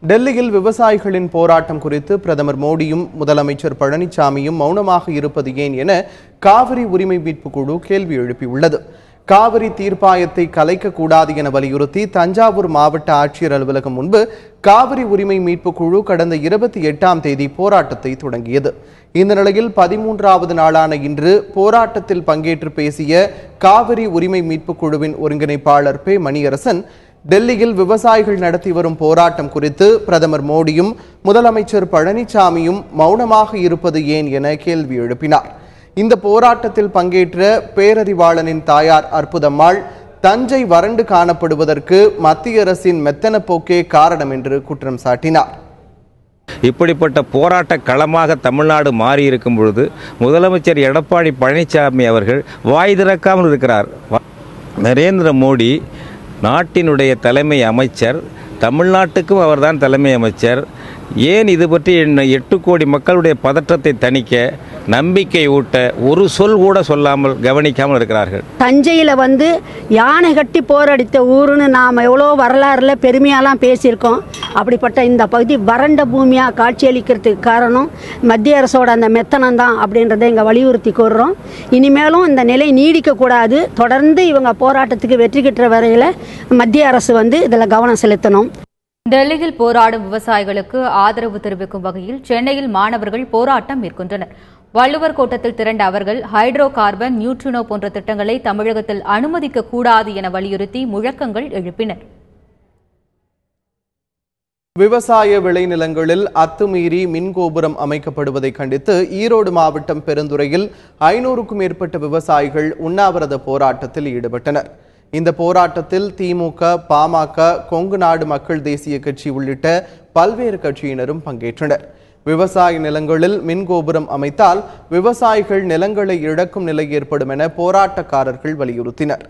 டெல்லியில் விவசாயிகளின் போராட்டம் குறித்து பிரதமர் மோடியும் முதலமைச்சர் பழனிசாமியும் மௌனமாக இருப்பது ஏன் என காவிரி உரிமை மீட்பு குழு கேள்வி எழுப்பியுள்ளது. காவிரி தீர்ப்பாயத்தை கலைக்கக்கூடாது என வலியுறுத்தி தஞ்சாவூர் மாவட்ட ஆட்சியர் அலுவலகம் முன்பு காவிரி உரிமை மீட்பு குழு கடந்த 28ஆம் தேதி போராட்டத்தை தொடங்கியது. இந்த நிலையில் 13வது நாளான இன்று போராட்டத்தில் பங்கேற்று பேசிய காவிரி உரிமை மீட்பு குழுவின் ஒருங்கிணைப்பாளர் பே மணியரசன், டெல்லியில் விவசாயிகள் நடத்தி வரும் போராட்டம் குறித்து பிரதமர் மோடியும் முதலமைச்சர் பழனிசாமியும் மௌனமாக இருப்பது ஏன் என கேள்வி எழுப்பினார். இந்த போராட்டத்தில் பங்கேற்ற பேரறிவாளனின் தாயார் அற்புதம்மாள், தஞ்சை வறண்டு காணப்படுவதற்கு மத்திய அரசின் மெத்தன போக்கே காரணம் என்று குற்றம் சாட்டினார். இப்படிப்பட்ட போராட்ட களமாக தமிழ்நாடு மாறி இருக்கும் பொழுது முதலமைச்சர் எடப்பாடி பழனிசாமி அவர்கள் வாய் திறக்காமல் இருக்கிறார். நரேந்திர மோடி நாட்டினுடைய தலைமை அமைச்சர், தமிழ்நாட்டுக்கும் அவர்தான் தலைமை அமைச்சர். ஏன் இது பற்றி 8 கோடி மக்களுடைய பதற்றத்தை தணிக்க, நம்பிக்கை ஊட்ட ஒரு சொல் கூட சொல்லாமல் கவனிக்காமல் இருக்கிறார்கள். தஞ்சையில் யானை கட்டி போரடித்த ஊருன்னு நாம் எவ்வளோ வரலாறுல பெருமையாலாம் பேசியிருக்கோம். அப்படிப்பட்ட இந்த பகுதி வறண்ட பூமியாக காட்சியளிக்கிறதுக்கு காரணம் மத்திய அரசோட அந்த மெத்தனம் தான் அப்படின்றத இங்கே வலியுறுத்தி கூறுறோம். இனிமேலும் இந்த நிலை நீடிக்கக்கூடாது. தொடர்ந்து இவங்க போராட்டத்துக்கு வெற்றி பெற்ற வரையில் மத்திய அரசு இதில் கவனம் செலுத்தணும். டெல்லியில் போராடும் விவசாயிகளுக்கு ஆதரவு தெரிவிக்கும் வகையில் சென்னையில் மாணவர்கள் போராட்டம் மேற்கொண்டனர். வள்ளுவர் கோட்டத்தில் திரண்ட அவர்கள் ஹைட்ரோ கார்பன், நியூட்ரினோ போன்ற திட்டங்களை தமிழகத்தில் அனுமதிக்க கூடாது என வலியுறுத்தி முழக்கங்கள் எழுப்பினர். விவசாய விளைநிலங்களில் அத்துமீறி மின்கோபுரம் அமைக்கப்படுவதை கண்டித்து ஈரோடு மாவட்டம் பெருந்துறையில் 500க்கும் மேற்பட்ட விவசாயிகள் உண்ணாவிரத போராட்டத்தில் ஈடுபட்டனர். இந்த போராட்டத்தில் திமுக, பாமக, கொங்கு நாடு மக்கள் தேசிய கட்சி உள்ளிட்ட பல்வேறு கட்சியினரும் பங்கேற்றனர். விவசாய நிலங்களில் மின்கோபுரம் அமைத்தால் விவசாயிகள் நிலங்களை இழக்கும் நிலை ஏற்படும் என போராட்டக்காரர்கள் வலியுறுத்தினர்.